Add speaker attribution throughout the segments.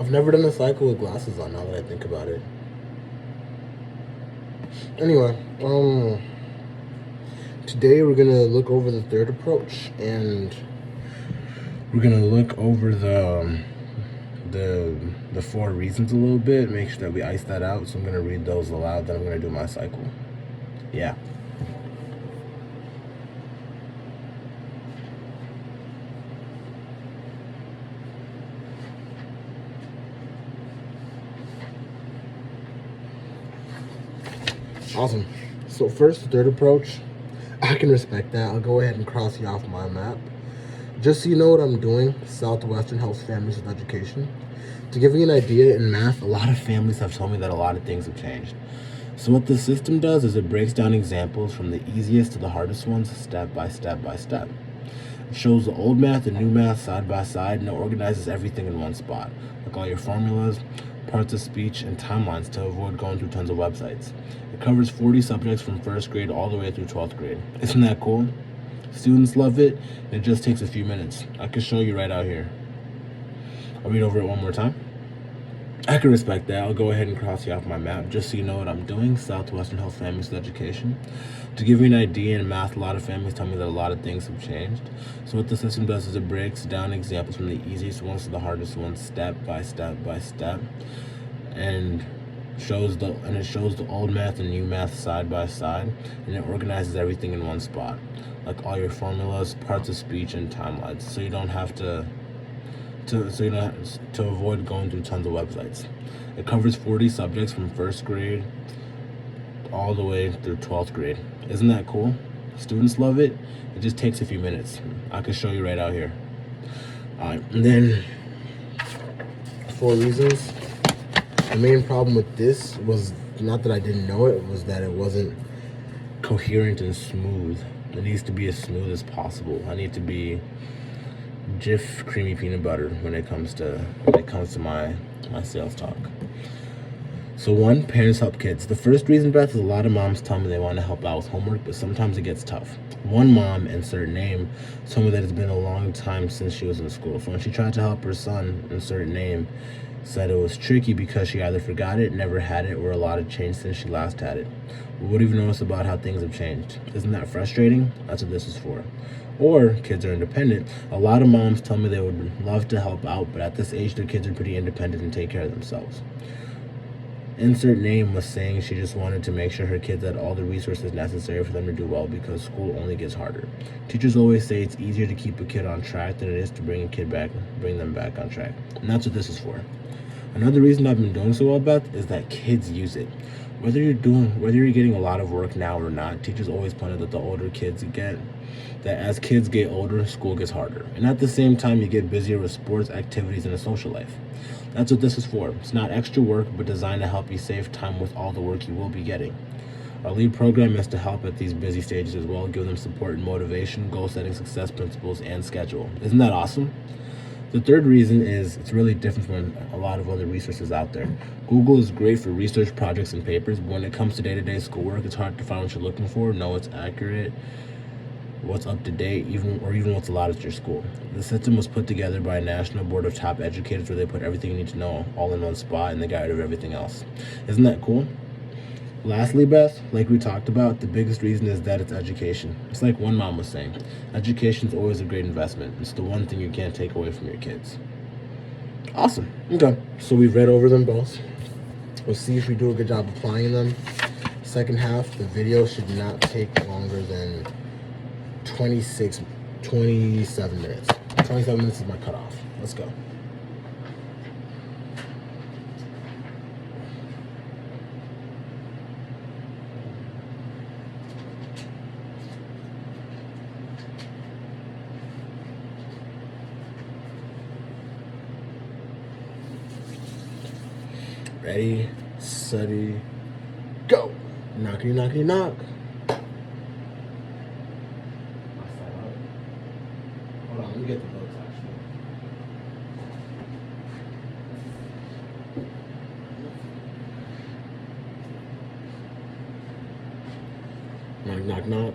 Speaker 1: I've never done a cycle with glasses on now that I think about it. Anyway, today we're gonna look over the third approach, and we're gonna look over the four reasons a little bit. Make sure that we ice that out. So I'm gonna read those aloud. Then I'm gonna do my cycle. Yeah. Awesome. So first, the third approach, I can respect that. I'll go ahead and cross you off my map. Just so you know what I'm doing, Southwestern helps families with education. To give you an idea, in math, a lot of families have told me that a lot of things have changed. So what the system does is it breaks down examples from the easiest to the hardest ones, step by step by step. It shows the old math and new math side by side, and it organizes everything in one spot, like all your formulas, parts of speech, and timelines to avoid going through tons of websites. It covers 40 subjects from first grade all the way through 12th grade. Isn't that cool? Students love it, and it just takes a few minutes. I can show you right out here. I'll read over it one more time. I can respect that. I'll go ahead and cross you off my map just so you know what I'm doing. Southwestern Health Families with Education. To give you an idea, in math, a lot of families tell me that a lot of things have changed. So what the system does is it breaks down examples from the easiest ones to the hardest ones, step by step by step, and it shows the old math and new math side by side, and it organizes everything in one spot, like all your formulas, parts of speech, and timelines. So you don't have to avoid going through tons of websites. It covers 40 subjects from first grade all the way through 12th grade. Isn't that cool? Students love it. It just takes a few minutes. I can show you right out here. Alright, and then 4 reasons. The main problem with this was not that I didn't know it, was that it wasn't coherent and smooth. It needs to be as smooth as possible. I need to be Jif creamy peanut butter when it comes to my sales talk. So 1, parents help kids. The first reason, Beth, is a lot of moms tell me they want to help out with homework, but sometimes it gets tough. One mom, insert name, told me that it's been a long time since she was in school. So when she tried to help her son, insert name, said it was tricky because she either forgot it, never had it, or a lot had changed since she last had it. What have you noticed about how things have changed? Isn't that frustrating? That's what this is for. Or kids are independent. A lot of moms tell me they would love to help out, but at this age their kids are pretty independent and take care of themselves. Insert name was saying she just wanted to make sure her kids had all the resources necessary for them to do well because school only gets harder. Teachers always say it's easier to keep a kid on track than it is to bring them back on track. And that's what this is for. Another reason I've been doing so well, Beth, is that kids use it. Whether you're getting a lot of work now or not, teachers always point out that the older kids get, that as kids get older, school gets harder. And at the same time, you get busier with sports, activities, and a social life. That's what this is for. It's not extra work, but designed to help you save time with all the work you will be getting. Our lead program is to help at these busy stages as well, give them support and motivation, goal setting, success principles, and schedule. Isn't that awesome? The third reason is it's really different from a lot of other resources out there. Google is great for research projects and papers, but when it comes to day-to-day schoolwork, it's hard to find what you're looking for, know what's accurate, what's up to date, even what's allowed at your school. The system was put together by a national board of top educators where they put everything you need to know all in one spot and they got rid of everything else. Isn't that cool? Lastly, Beth, like we talked about, the biggest reason is that it's education. It's like one mom was saying, education's always a great investment. It's the one thing you can't take away from your kids. Awesome. Okay, so we've read over them both. We'll see if we do a good job applying them. Second half, the video should not take longer than 27 minutes. 27 minutes is my cutoff. Let's go. Ready, steady, go. Knockity, knockity, knock. Hold on, let me get the books actually. Knock, knock, knock.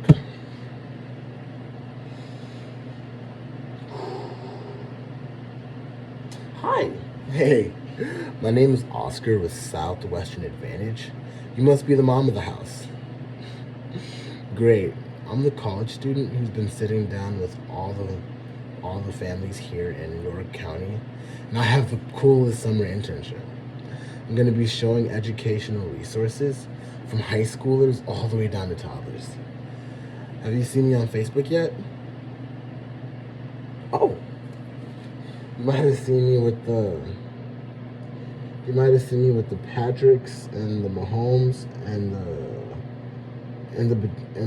Speaker 1: Hi. Hey. My name is Oscar with Southwestern Advantage. You must be the mom of the house. Great. I'm the college student who's been sitting down with all the families here in York County, and I have the coolest summer internship. I'm going to be showing educational resources from high schoolers all the way down to toddlers. Have you seen me on Facebook yet? Oh, you might have seen me with the Patricks and the Mahomes and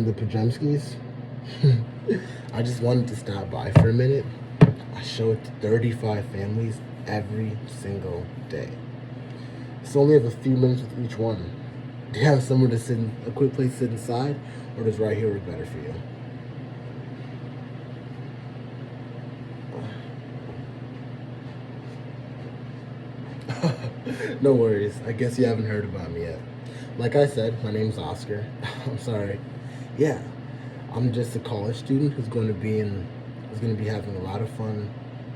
Speaker 1: the Pajemskis. I just wanted to stop by for a minute. I show it to 35 families every single day. So only have a few minutes with each one. Do you have somewhere to sit a quick place to sit inside, or does right here work better for you? No worries. I guess you haven't heard about me yet. Like I said, my name's Oscar. I'm sorry. Yeah, I'm just a college student who's going to be having a lot of fun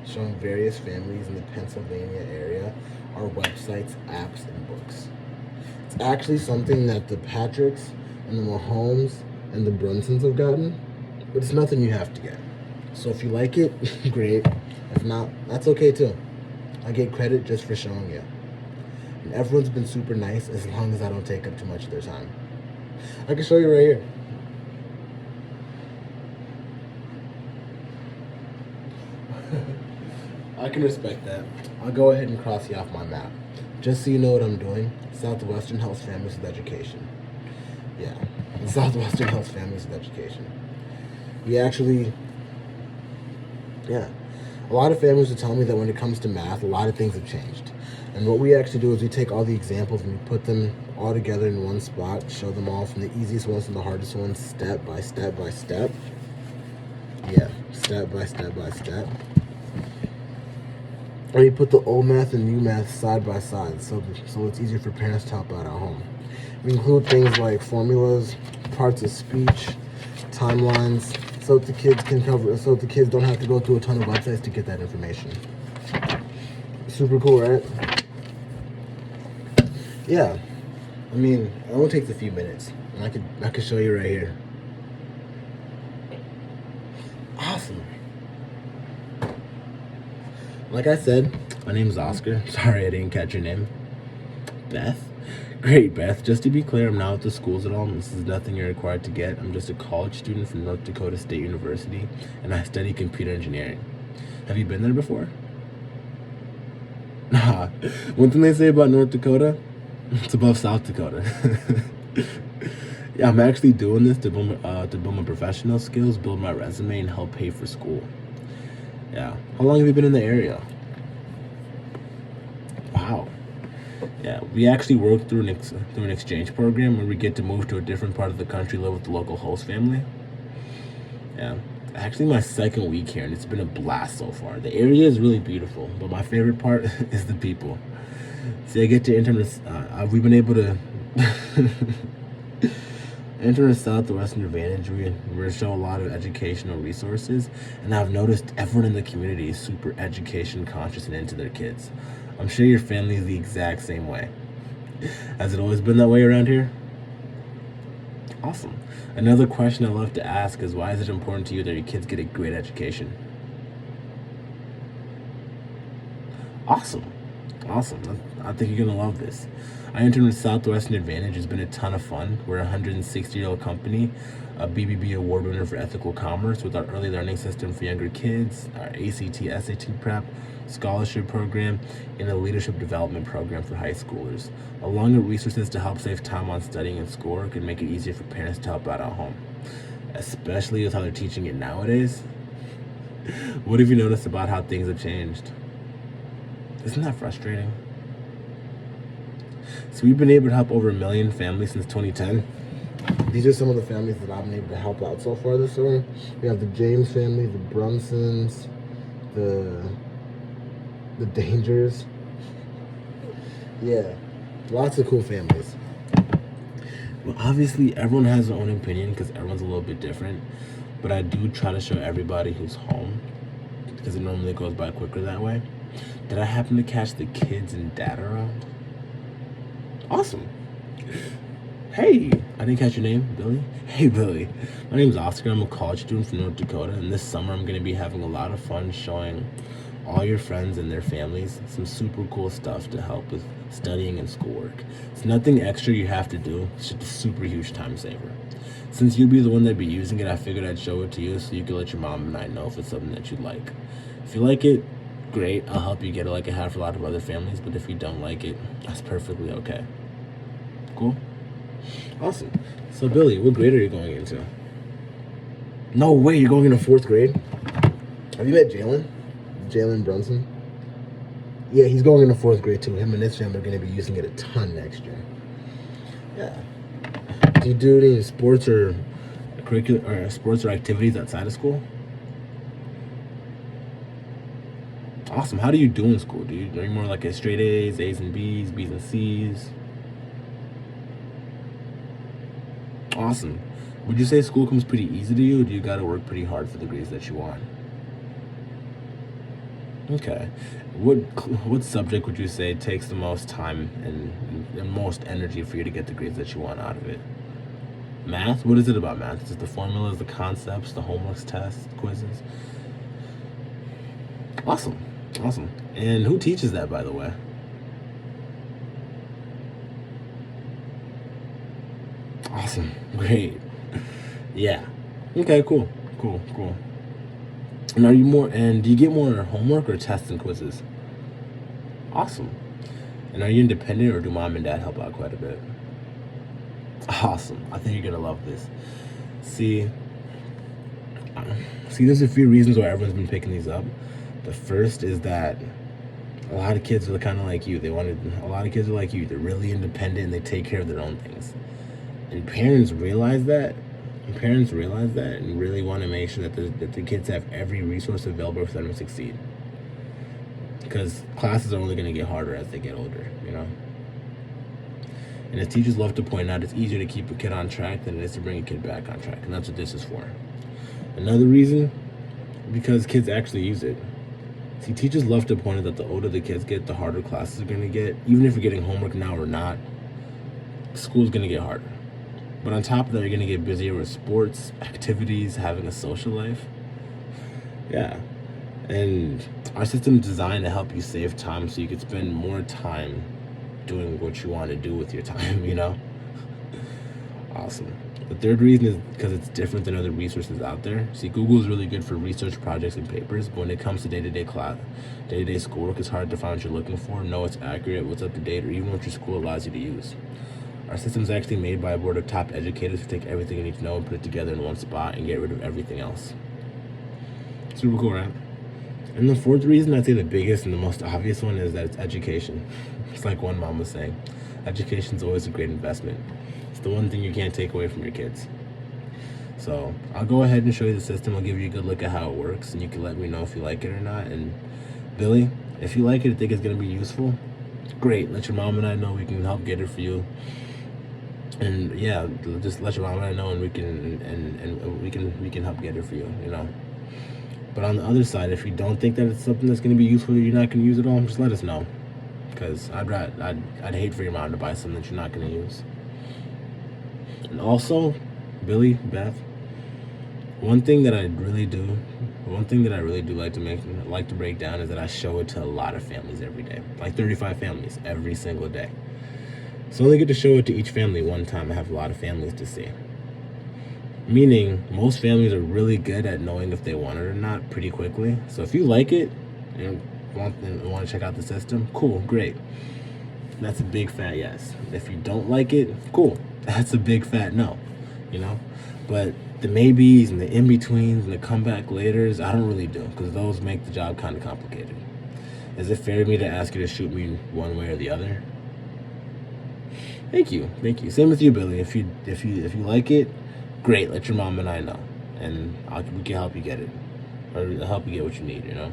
Speaker 1: showing various families in the Pennsylvania area our websites, apps, and books. It's actually something that the Patricks and the Mahomes and the Brunsons have gotten, but it's nothing you have to get. So if you like it, great. If not, that's okay too. I get credit just for showing you. And everyone's been super nice as long as I don't take up too much of their time. I can show you right here. I can respect that. I'll go ahead and cross you off my map. Just so you know what I'm doing, Southwestern helps families with education. Yeah, Southwestern helps families with education. A lot of families will tell me that when it comes to math, a lot of things have changed. And what we actually do is we take all the examples and we put them all together in one spot, show them all from the easiest ones to the hardest ones, step by step by step. Yeah, step by step by step. And we put the old math and new math side by side, so it's easier for parents to help out at home. We include things like formulas, parts of speech, timelines, so the kids don't have to go through a ton of websites to get that information. Super cool, right? Yeah. I mean, it only takes a few minutes, and I could show you right here. Awesome. Like I said, my name's Oscar. Sorry I didn't catch your name. Beth? Great, Beth. Just to be clear, I'm not at the schools at all. This is nothing you're required to get. I'm just a college student from North Dakota State University, and I study computer engineering. Have you been there before? Nah. One thing they say about North Dakota, it's above South Dakota. Yeah, I'm actually doing this to build my professional skills, build my resume, and help pay for school. Yeah. How long have you been in the area? Wow. Yeah, we actually work through an exchange program where we get to move to a different part of the country, live with the local host family. Yeah. Actually, my second week here, and it's been a blast so far. The area is really beautiful, but my favorite part is the people. See, I get to intern with, we've been able to enter a Southwestern Advantage. We show a lot of educational resources, and I've noticed everyone in the community is super education conscious and into their kids. I'm sure your family is the exact same way. Has it always been that way around here? Awesome. Another question I love to ask is, why is it important to you that your kids get a great education? Awesome. I think you're going to love this. I interned with Southwestern Advantage. It's been a ton of fun. We're a 160-year-old company, a BBB award winner for ethical commerce with our early learning system for younger kids, our ACT, SAT prep, scholarship program, and a leadership development program for high schoolers, along with resources to help save time on studying and schoolwork and make it easier for parents to help out at home, especially with how they're teaching it nowadays. What have you noticed about how things have changed? Isn't that frustrating? So we've been able to help over 1 million families since 2010. These are some of the families that I've been able to help out so far this summer. We have the James family, the Brunsons, the Dangers. Yeah, lots of cool families. Well, obviously, everyone has their own opinion because everyone's a little bit different. But I do try to show everybody who's home, because it normally goes by quicker that way. Did I happen to catch the kids and dad around? Awesome. Hey, I didn't catch your name, Billy. Hey, Billy. My name's Oscar. I'm a college student from North Dakota, and this summer I'm going to be having a lot of fun showing all your friends and their families some super cool stuff to help with studying and schoolwork. It's nothing extra you have to do. It's just a super huge time saver. Since you'd be the one that'd be using it, I figured I'd show it to you so you could let your mom and I know if it's something that you'd like. If you like it, great. I'll help you get it like I have for a lot of other families, but if you don't like it, that's perfectly okay. Cool? Awesome. So, Billy, what grade are you going into? No way, you're going into 4th grade? Have you met Jalen? Jalen Brunson? Yeah, he's going into 4th grade too. Him and his family are going to be using it a ton next year. Yeah. Do you do any sports or sports or activities outside of school? Awesome. How do you do in school? Are you more like a straight A's and B's, B's and C's? Awesome. Would you say school comes pretty easy to you, or do you got to work pretty hard for the grades that you want? Okay. What subject would you say takes the most time and most energy for you to get the grades that you want out of it? Math? What is it about math? Is it the formulas, the concepts, the homeworks, tests, quizzes? Awesome. Awesome. And who teaches that, by the way? Awesome. Great. Yeah. Okay, cool. Cool. And do you get more homework or tests and quizzes? Awesome. And are you independent or do mom and dad help out quite a bit? Awesome. I think you're gonna love this. See, there's a few reasons why everyone's been picking these up. The first is that a lot of kids are kind of like you. A lot of kids are like you. They're really independent and they take care of their own things. And parents realize that. And really want to make sure that the kids have every resource available for them to succeed. Because classes are only going to get harder as they get older, you know? And as teachers love to point out, it's easier to keep a kid on track than it is to bring a kid back on track. And that's what this is for. Another reason, because kids actually use it. See, teachers love to point out that the older the kids get, the harder classes are going to get. Even if you're getting homework now or not, school's going to get harder. But on top of that, you're going to get busier with sports, activities, having a social life. Yeah. And our system is designed to help you save time so you can spend more time doing what you want to do with your time, you know? Awesome. The third reason is because it's different than other resources out there. See, Google is really good for research projects and papers, but when it comes to day-to-day schoolwork, it's hard to find what you're looking for, know what's accurate, what's up to date, or even what your school allows you to use. Our system is actually made by a board of top educators who take everything you need to know and put it together in one spot and get rid of everything else. Super cool, right? And the fourth reason, I'd say the biggest and the most obvious one, is that it's education. It's like one mom was saying, education's always a great investment. It's the one thing you can't take away from your kids. So I'll go ahead and show you the system. I'll give you a good look at how it works, and you can let me know if you like it or not. And Billy, if you like it and think it's going to be useful, great. Let your mom and I know. We can help get it for you. And yeah, just let your mom and I know, and we can help get it for you, you know. But on the other side, if you don't think that it's something that's going to be useful, you're not going to use it all, just let us know. Because I'd hate for your mom to buy something that you're not going to use. And also, Billy, Beth, one thing that I really do like to break down is that I show it to a lot of families every day, like 35 families every single day. So I only get to show it to each family one time. I have a lot of families to see. Meaning, most families are really good at knowing if they want it or not pretty quickly. So if you like it and want to check out the system, cool, great. That's a big fat yes. If you don't like it, cool. That's a big fat no, you know? But the maybes and the in-betweens and the comeback laters, I don't really do, because those make the job kind of complicated. Is it fair of me to ask you to shoot me one way or the other? Thank you. Same with you, Billy. If you like it, great. Let your mom and I know, and we can help you get it, or help you get what you need. You know.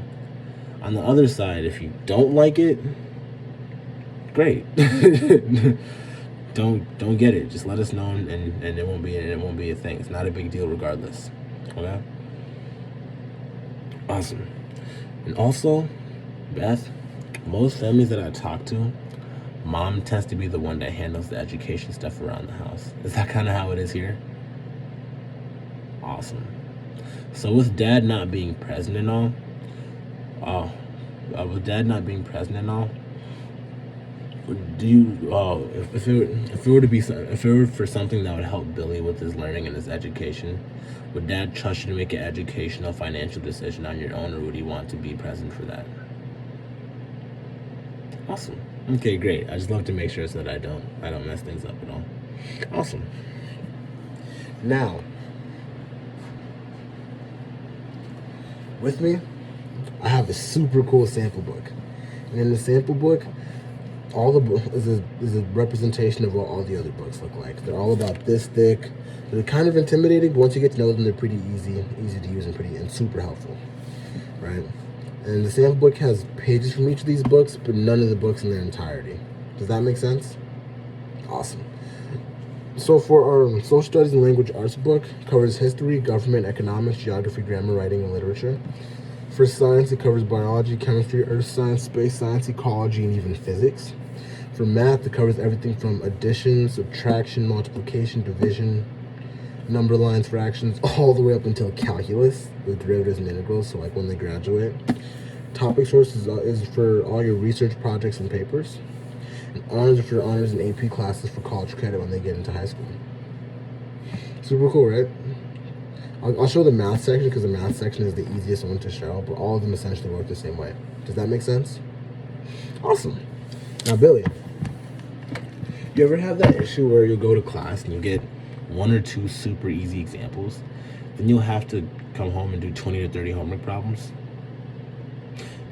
Speaker 1: On the other side, if you don't like it, great. don't get it. Just let us know, and it won't be a thing. It's not a big deal, regardless. Okay. Awesome. And also, Beth, most families that I talk to, mom tends to be the one that handles the education stuff around the house. Is that kind of how it is here? Awesome. So with dad not being present and all, uh, with dad not being present and all, do you if it were to be if it were for something that would help Billy with his learning and his education, would dad trust you to make an educational financial decision on your own, or would he want to be present for that? Awesome. Okay, great. I just love to make sure so that I don't mess things up at all. Awesome. Now, with me, I have a super cool sample book, and in the sample book, all the book is a representation of what all the other books look like. They're all about this thick. They're kind of intimidating, but once you get to know them, they're pretty easy to use and super helpful, right? And the sample book has pages from each of these books, but none of the books in their entirety. Does that make sense? Awesome. So for our social studies and language arts book, it covers history, government, economics, geography, grammar, writing, and literature. For science, it covers biology, chemistry, earth science, space science, ecology, and even physics. For math, it covers everything from addition, subtraction, multiplication, division, number lines, fractions, all the way up until calculus with derivatives and integrals, so like when they graduate. Topic sources is for all your research projects and papers. And honors are for honors and AP classes for college credit when they get into high school. Super cool, right? I'll show the math section because the math section is the easiest one to show, but all of them essentially work the same way. Does that make sense? Awesome. Now, Billy, you ever have that issue where you'll go to class and you get one or two super easy examples, then you'll have to come home and do 20 to 30 homework problems?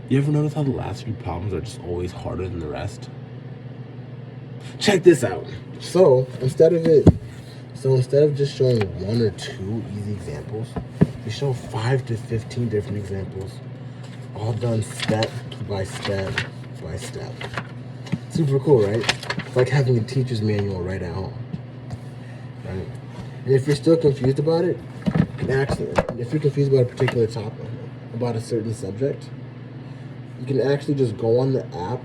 Speaker 1: You ever notice how the last few problems are just always harder than the rest? Check this out. So instead of just showing one or two easy examples, we show 5 to 15 different examples, all done step by step by step. Super cool, right? It's like having a teacher's manual right at home, right? And if you're still confused about it, if you're confused about a particular topic, about a certain subject, you can actually just go on the app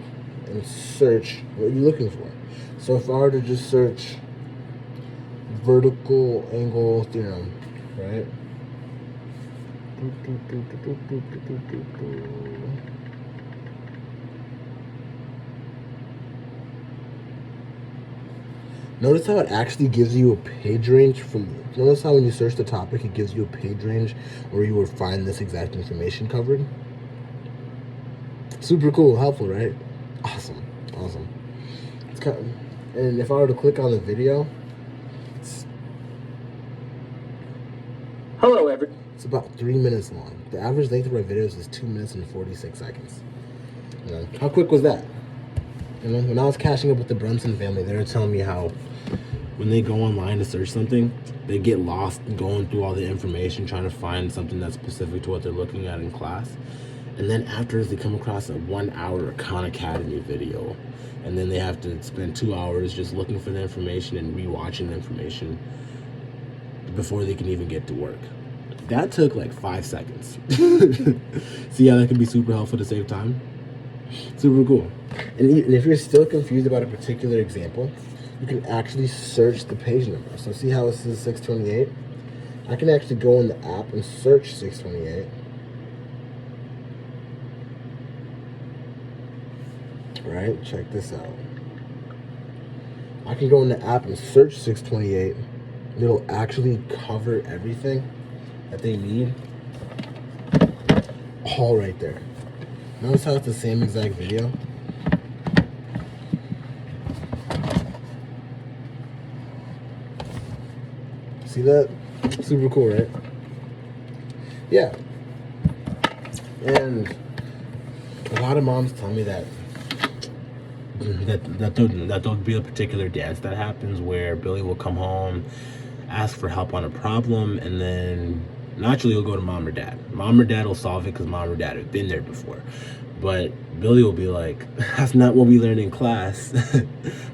Speaker 1: and search what you're looking for. So if I were to just search vertical angle theorem, right? Notice how it actually gives you a page range notice how when you search the topic, it gives you a page range where you would find this exact information covered? Super cool, helpful, right? Awesome. It's kind of, and if I were to click on the video,
Speaker 2: Hello, everyone.
Speaker 1: it's about 3 minutes long. The average length of our videos is 2 minutes and 46 seconds. You know, how quick was that? You know, when I was catching up with the Brunson family, they were telling me how when they go online to search something, they get lost going through all the information, trying to find something that's specific to what they're looking at in class. And then afterwards, they come across a 1 hour Khan Academy video. And then they have to spend 2 hours just looking for the information and rewatching the information before they can even get to work. That took like 5 seconds. See how that can be super helpful to save time? Super cool. And if you're still confused about a particular example, you can actually search the page number. So see how it says 628? I can actually go in the app and search 628. Right? Check this out. I can go in the app and search 628. It'll actually cover everything that they need. All right there. Notice how it's the same exact video? See that? Super cool, right? Yeah. And a lot of moms tell me that there'll be a particular dance that happens where Billy will come home, ask for help on a problem, and then naturally he'll go to mom or dad. Mom or dad will solve it because mom or dad have been there before. But Billy will be like, that's not what we learned in class. That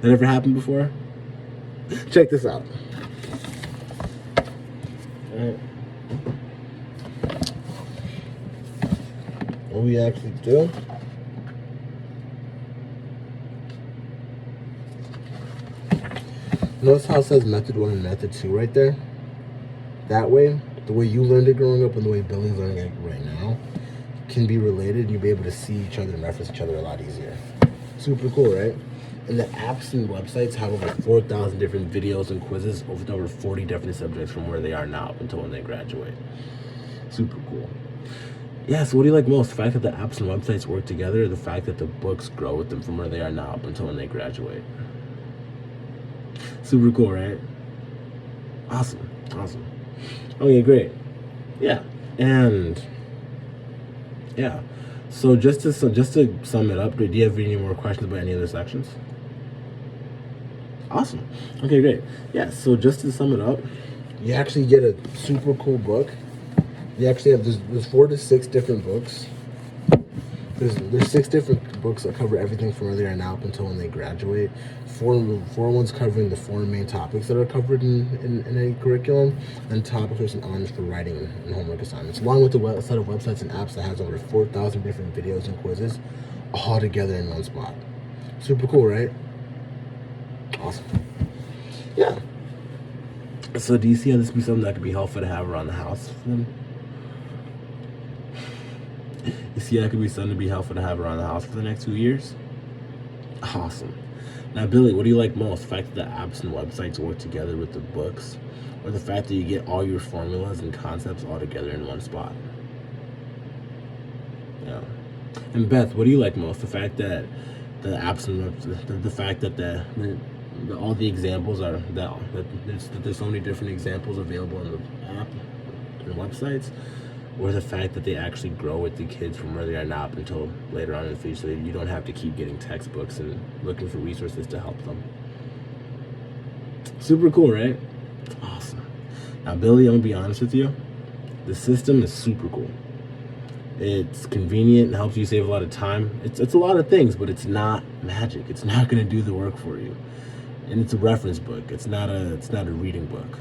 Speaker 1: ever happened before? Check this out. Alright. What we actually do Notice how it says method 1 and method 2 right there? That way, the way you learned it growing up and the way Billy's learning it right now can be related. You'll be able to see each other and reference each other a lot easier. Super cool, right? And the apps and websites have over 4,000 different videos and quizzes with over 40 different subjects from where they are now up until when they graduate. Super cool. Yeah, so what do you like most? The fact that the apps and websites work together, or the fact that the books grow with them from where they are now up until when they graduate? Super cool, right? Awesome. Okay, great. Yeah, and yeah. So just to sum it up, do you have any more questions about any of the sections? Awesome. Okay, great. Yeah, so just to sum it up, you actually get a super cool book. You actually have there's 4 to 6 different books. There's 6 different books that cover everything from where they are now up until when they graduate. Four ones covering the 4 main topics that are covered in a curriculum, and topics and honors for writing and homework assignments, along with a set of websites and apps that has over 4,000 different videos and quizzes all together in one spot. Super cool, right? Awesome. Yeah. So do you see how this would be something that could be helpful to have around the house for them? You see, that could be something to be helpful to have around the house for the next 2 years? Awesome. Now, Billy, what do you like most? The fact that the apps and websites work together with the books, or the fact that you get all your formulas and concepts all together in one spot? Yeah. And Beth, what do you like most? The fact that the apps and the fact that all the examples are that there's so many different examples available in the app and websites, or the fact that they actually grow with the kids from where they are now up until later on in the future, so you don't have to keep getting textbooks and looking for resources to help them. Super cool, right? Awesome. Now, Billy, I'm gonna be honest with you. The system is super cool. It's convenient and helps you save a lot of time. It's a lot of things, but it's not magic. It's not gonna do the work for you. And it's a reference book. It's not a reading book.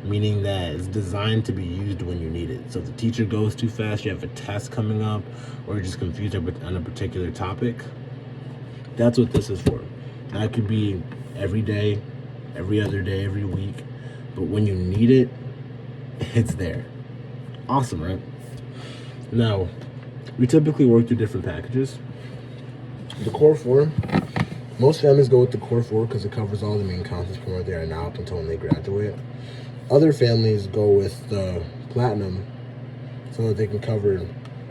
Speaker 1: Meaning that it's designed to be used when you need it. So if the teacher goes too fast, you have a test coming up, or you're just confused on a particular topic, that's what this is for. That could be every day, every other day, every week, but when you need it, it's there. Awesome, right? Now, we typically work through different packages. The Core 4, most families go with the Core 4 because it covers all the main concepts from where they are now up until when they graduate. Other families go with the Platinum so that they can cover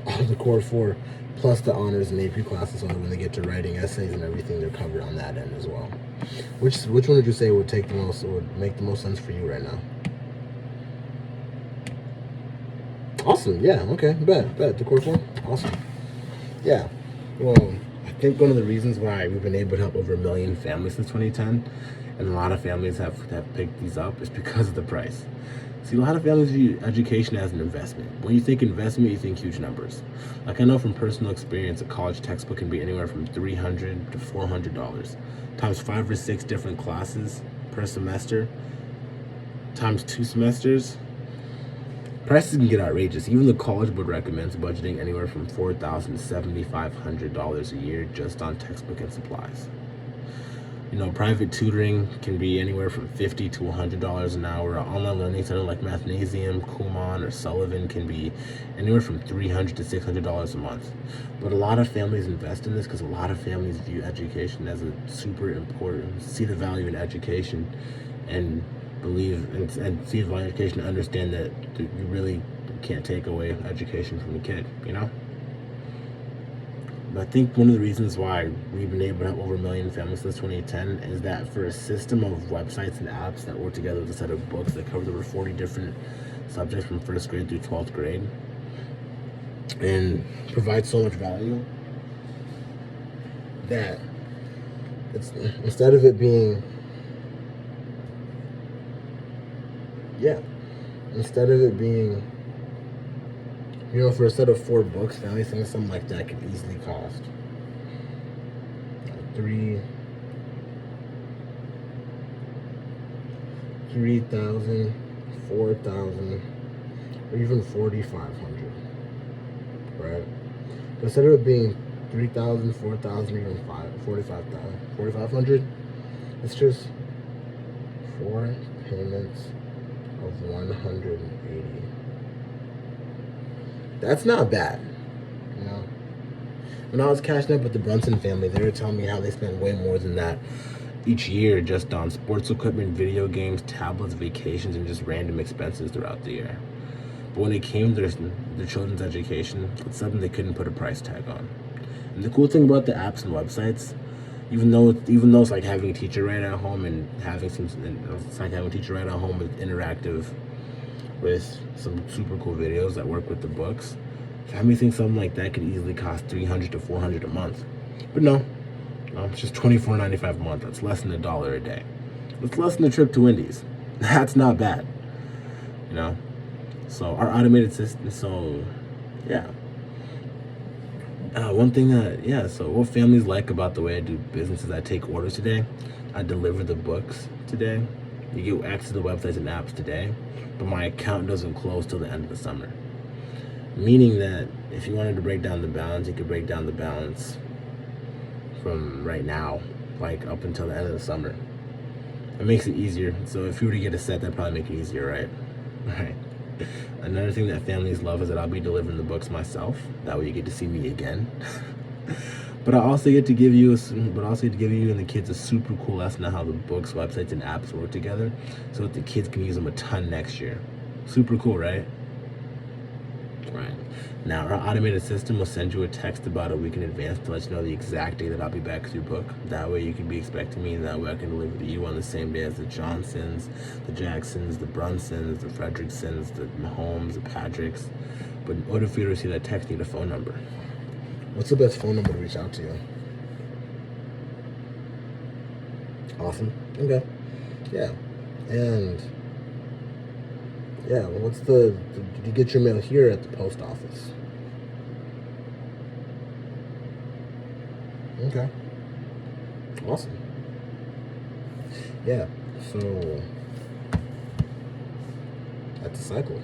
Speaker 1: all the Core 4 plus the honors and AP classes, so that when they get to writing essays and everything, they're covered on that end as well. Which one would you say would make the most sense for you right now? Awesome. Yeah. Okay. Bet. The Core 4. Awesome. Yeah. Well, I think one of the reasons why we've been able to help over 1 million families since 2010, and a lot of families have picked these up, is because of the price. See, a lot of families view education as an investment. When you think investment, you think huge numbers. Like, I know from personal experience, a college textbook can be anywhere from $300 to $400, times 5 or 6 different classes per semester, times 2 semesters. Prices can get outrageous. Even the College Board recommends budgeting anywhere from $4,000 to $7,500 a year just on textbook and supplies. You know, private tutoring can be anywhere from $50 to $100 an hour. An online learning center like Mathnasium, Kumon, or Sullivan can be anywhere from $300 to $600 a month. But a lot of families invest in this because a lot of families view education as a super important, see the value in education, and believe and see the value in education, and understand that you really can't take away education from the kid, you know? But I think one of the reasons why we've been able to help over 1 million families since 2010 is that for a system of websites and apps that work together with a set of books that covers over 40 different subjects from 1st grade through 12th grade and provides so much value, that it's, instead of it being, you know, for a set of 4 books, families think something like that could easily cost $3,000, $4,000, or even $4,500, right? But instead of it being $3,000, $4,000, even $4,500, it's just 4 payments of 180. That's not bad, you know. When I was cashing up with the Brunson family, they were telling me how they spent way more than that each year just on sports equipment, video games, tablets, vacations, and just random expenses throughout the year. But when it came to their children's education, it's something they couldn't put a price tag on. And the cool thing about the apps and websites, even though it's like having a teacher right at home and it's like having a teacher right at home with interactive, with some super cool videos that work with the books. Family thinks something like that could easily cost $300 to $400 a month, but no, it's just $24.95 a month. That's less than $1 a day. It's less than a trip to Wendy's. That's not bad, you know. So our automated system. So yeah. One thing so what families like about the way I do business is I take orders today, I deliver the books today, you get access to the websites and apps today, but my account doesn't close till the end of the summer. Meaning that if you wanted to break down the balance, you could break down the balance from right now, like up until the end of the summer. It makes it easier. So if you were to get a set, that'd probably make it easier, right? Right. Another thing that families love is that I'll be delivering the books myself. That way you get to see me again. But I also get to give you and the kids a super cool lesson on how the books, websites, and apps work together, so that the kids can use them a ton next year. Super cool, right? Right. Now, our automated system will send you a text about a week in advance to let you know the exact day that I'll be back with your book. That way you can be expecting me, and that way I can deliver to you on the same day as the Johnsons, the Jacksons, the Brunsons, the Fredericksons, the Mahomes, the Patricks. But in order for you to receive that text, you need a phone number. What's the best phone number to reach out to you? Awesome. Okay. Yeah. And yeah, well, did you get your mail here at the post office? Okay. Awesome. Yeah, so that's a cycle.